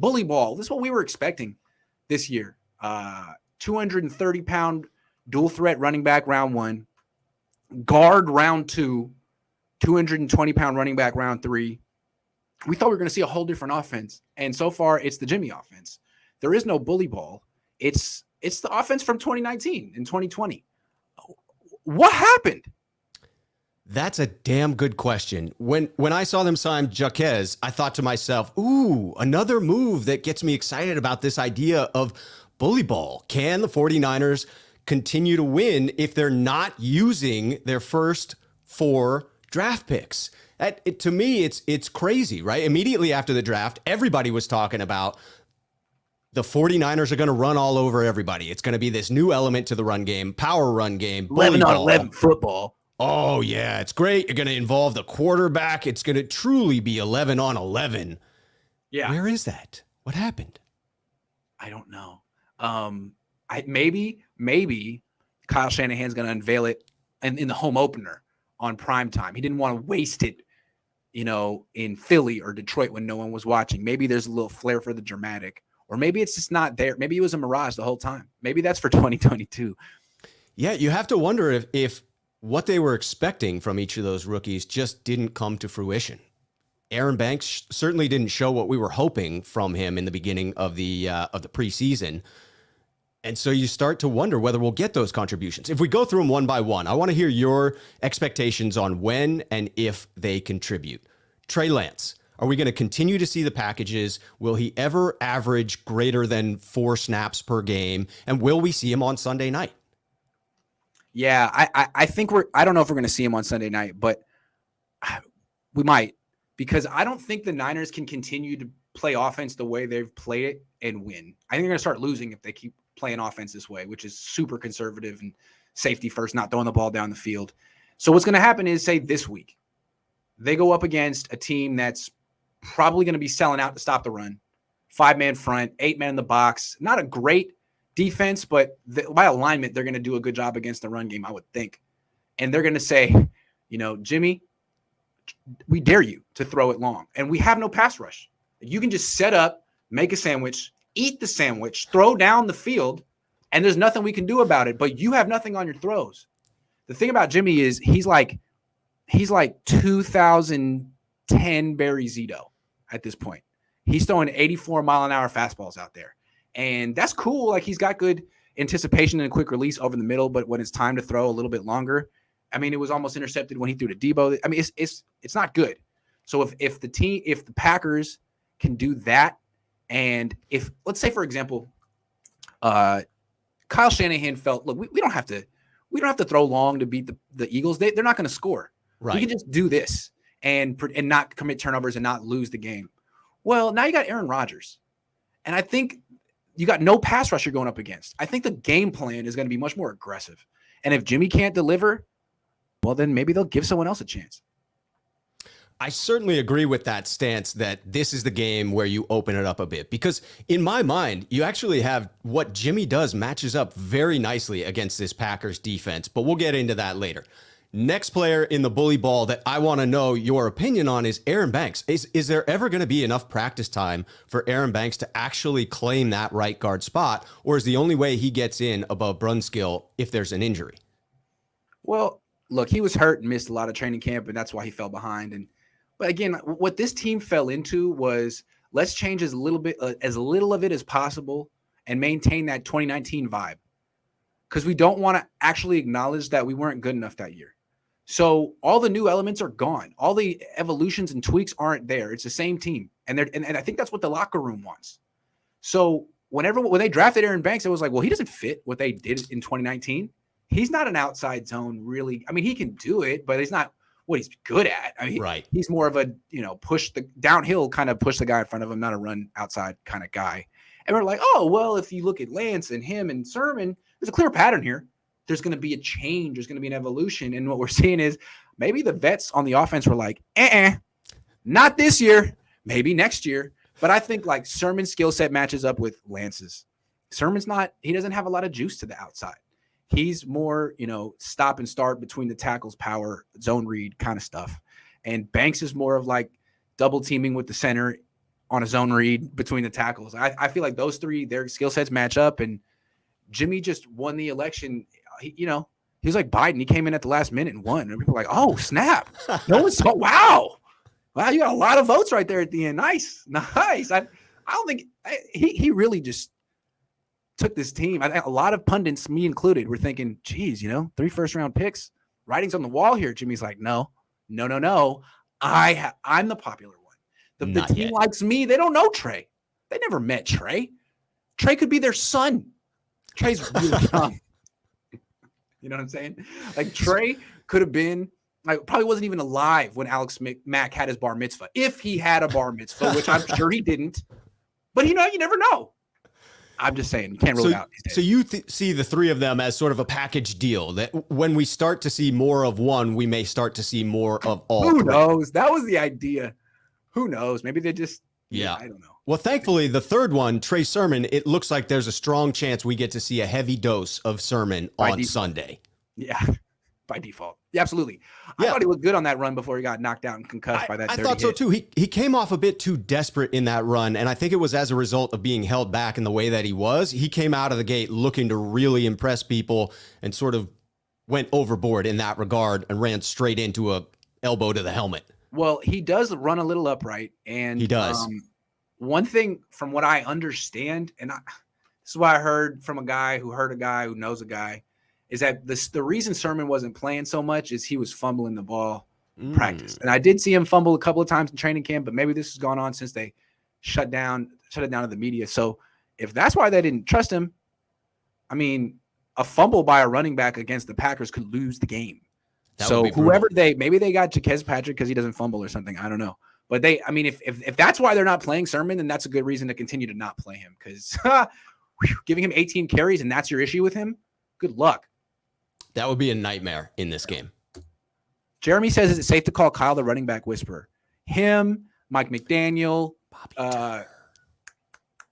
bully ball. This is what we were expecting this year. 230-pound dual threat running back round 1, guard round 2, 220-pound running back round 3. We thought we were going to see a whole different offense, and so far it's the Jimmy offense. There is no bully ball. It's the offense from 2019 and 2020. What happened? That's a damn good question. When I saw them sign Jaquez, I thought to myself, ooh, another move that gets me excited about this idea of bully ball. Can the 49ers continue to win if they're not using their first 4 draft picks? To me, it's crazy, right? Immediately after the draft, everybody was talking about the 49ers are going to run all over everybody. It's going to be this new element to the run game, power run game, 11 on 11 football. Oh, yeah, it's great. You're going to involve the quarterback. It's going to truly be 11 on 11. Yeah. Where is that? What happened? I don't know. Maybe Kyle Shanahan's going to unveil it in the home opener on prime time. He didn't want to waste it, in Philly or Detroit when no one was watching. Maybe there's a little flair for the dramatic, or maybe it's just not there. Maybe it was a mirage the whole time. Maybe that's for 2022. Yeah, you have to wonder if what they were expecting from each of those rookies just didn't come to fruition. Aaron Banks certainly didn't show what we were hoping from him in the beginning of the preseason. And so you start to wonder whether we'll get those contributions. If we go through them one by one, I want to hear your expectations on when and if they contribute. Trey Lance, are we going to continue to see the packages? Will he ever average greater than 4 snaps per game? And will we see him on Sunday night? Yeah, I think I don't know if we're going to see him on Sunday night, but we might, because I don't think the Niners can continue to play offense the way they've played it and win. I think they're going to start losing if they keep playing offense this way, which is super conservative and safety first, not throwing the ball down the field. So what's going to happen is, say this week, they go up against a team that's probably going to be selling out to stop the run. 5-man front, 8-man in the box. Not a great defense, but by alignment, they're going to do a good job against the run game, I would think. And they're going to say, Jimmy, we dare you to throw it long. And we have no pass rush. You can just set up, make a sandwich, eat the sandwich, throw down the field, and there's nothing we can do about it. But you have nothing on your throws. The thing about Jimmy is he's like 2010 Barry Zito at this point. He's throwing 84-mile-an-hour fastballs out there. And that's cool. Like, he's got good anticipation and a quick release over the middle, but when it's time to throw a little bit longer, I mean, it was almost intercepted when he threw to Debo. I mean, it's not good. So if the Packers can do that, and if, let's say, for example, Kyle Shanahan felt, look, we don't have to throw long to beat the Eagles. They're not going to score. Right. We can just do this and not commit turnovers and not lose the game. Well, now you got Aaron Rodgers, and I think you got no pass rush you're going up against. I think the game plan is going to be much more aggressive. And if Jimmy can't deliver, well, then maybe they'll give someone else a chance. I certainly agree with that stance that this is the game where you open it up a bit, because in my mind, you actually have what Jimmy does matches up very nicely against this Packers defense, but we'll get into that later. Next player in the bully ball that I want to know your opinion on is Aaron Banks. Is there ever going to be enough practice time for Aaron Banks to actually claim that right guard spot, or is the only way he gets in above Brunskill if there's an injury? Well, look, he was hurt and missed a lot of training camp, and that's why he fell behind. But again, what this team fell into was, let's change as little of it as possible and maintain that 2019 vibe, because we don't want to actually acknowledge that we weren't good enough that year. So all the new elements are gone. All the evolutions and tweaks aren't there. It's the same team. And I think that's what the locker room wants. So when they drafted Aaron Banks, it was like, well, he doesn't fit what they did in 2019. He's not an outside zone, really. I mean, he can do it, but he's not what he's good at. I mean, right. He's more of a, push the downhill, kind of push the guy in front of him, not a run outside kind of guy. And we're like, oh, well, if you look at Lance and him and Sermon, there's a clear pattern here. There's going to be a change. There's going to be an evolution. And what we're seeing is maybe the vets on the offense were like, not this year, maybe next year. But I think like Sermon's skill set matches up with Lance's. Sermon's he doesn't have a lot of juice to the outside. He's more, stop and start between the tackles, power, zone read kind of stuff. And Banks is more of like double teaming with the center on a zone read between the tackles. I feel like those three, their skill sets match up, and Jimmy just won the election. He was like Biden. He came in at the last minute and won. And people were like, oh, snap. No one saw. Wow, you got a lot of votes right there at the end. Nice. I don't think he really just took this team. I think a lot of pundits, me included, were thinking, geez, 3 first-round picks. Writing's on the wall here. Jimmy's like, no. I'm the popular one. The team likes me. They don't know Trey. They never met Trey. Trey could be their son. Trey's really young. You know what I'm saying? Like Trey could have been, probably wasn't even alive when Alex Mack had his bar mitzvah. If he had a bar mitzvah, which I'm sure he didn't. But you never know. I'm just saying, you can't rule it out. So you see the three of them as sort of a package deal that when we start to see more of one, we may start to see more of all. Who knows? That was the idea. Who knows? Maybe they just, I don't know. Well, thankfully, the third one, Trey Sermon, it looks like there's a strong chance we get to see a heavy dose of Sermon on Sunday. Yeah, by default. Yeah, absolutely. I thought he looked good on that run before he got knocked out and concussed by that dirty I thought so too. He came off a bit too desperate in that run, and I think it was as a result of being held back in the way that he was. He came out of the gate looking to really impress people and sort of went overboard in that regard and ran straight into a elbow to the helmet. Well, he does run a little upright, and he does. One thing from what I understand, and this is what I heard from a guy who heard a guy who knows a guy, is that the reason Sermon wasn't playing so much is he was fumbling the ball practice. And I did see him fumble a couple of times in training camp, but maybe this has gone on since they shut it down to the media. So if that's why they didn't trust him, I mean, a fumble by a running back against the Packers could lose the game. So whoever maybe they got Jaquez Patrick because he doesn't fumble or something. I don't know. But if that's why they're not playing Sermon, then that's a good reason to continue to not play him, because giving him 18 carries and that's your issue with him, good luck. That would be a nightmare in this game. Jeremy says, is it safe to call Kyle the running back whisperer? Him, Mike McDaniel,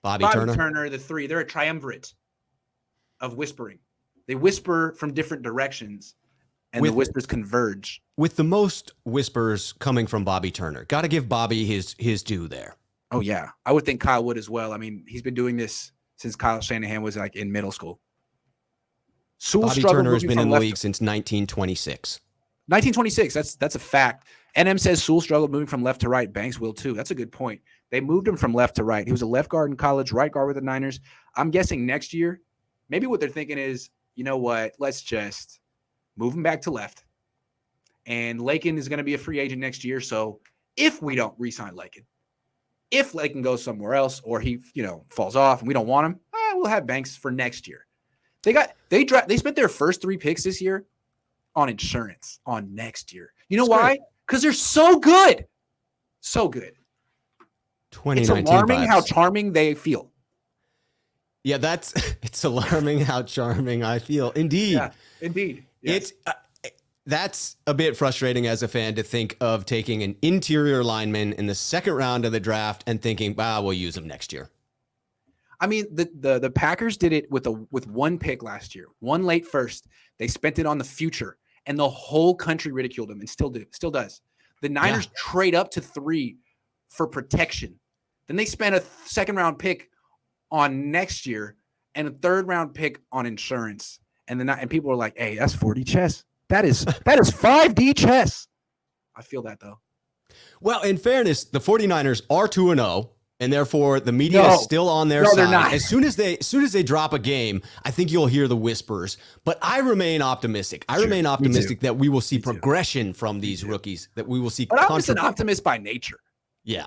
Bobby Turner, the three. They're a triumvirate of whispering. They whisper from different directions, and the whispers converge. With the most whispers coming from Bobby Turner. Got to give Bobby his due there. Oh, yeah. I would think Kyle would as well. I mean, he's been doing this since Kyle Shanahan was like in middle school. Bobby Turner has been in the league since 1926. 1926. That's a fact. NM says Sewell struggled moving from left to right. Banks will too. That's a good point. They moved him from left to right. He was a left guard in college, right guard with the Niners. I'm guessing next year, maybe what they're thinking is, you know what? Let's just move him back to left. And Lakin is going to be a free agent next year. So if we don't re-sign Lakin, if Lakin goes somewhere else or he, falls off and we don't want him, we'll have Banks for next year. They spent their first 3 picks this year on insurance on next year. You know why? Because they're so good. So good. It's alarming how charming they feel. Yeah, it's alarming how charming I feel. Indeed. Yeah, indeed. Yes. That's a bit frustrating as a fan to think of taking an interior lineman in the second round of the draft and thinking, we'll use him next year. I mean, the Packers did it with one pick last year, one late first. They spent it on the future, and the whole country ridiculed them, and still does. The Niners trade up to 3 for protection. Then they spent a second round pick on next year and a third round pick on insurance. And people are like, "Hey, that's 4D chess. That is 5D chess." I feel that though. Well, in fairness, the 49ers are 2-0. And therefore, the media is still on their side. They're not. As soon as they drop a game, I think you'll hear the whispers. But I remain optimistic. I remain optimistic that we will see progression from these rookies. That we will see. But I'm just an optimist by nature. Yeah.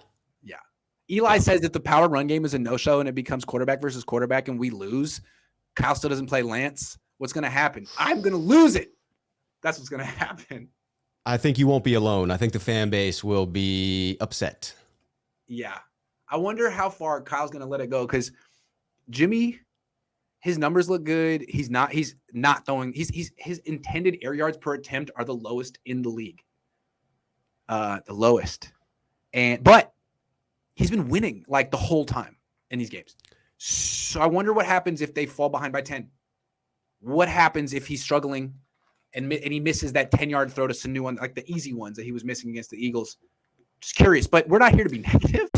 Eli says that the power run game is a no-show and it becomes quarterback versus quarterback, and we lose. Kyle still doesn't play Lance. What's going to happen? I'm going to lose it. That's what's going to happen. I think you won't be alone. I think the fan base will be upset. Yeah. I wonder how far Kyle's going to let it go, because Jimmy, his numbers look good. He's not throwing. His intended air yards per attempt are the lowest in the league. The lowest. But he's been winning like the whole time in these games. So I wonder what happens if they fall behind by 10. What happens if he's struggling and he misses that 10-yard throw to Sanu on like the easy ones that he was missing against the Eagles? Just curious, but we're not here to be negative.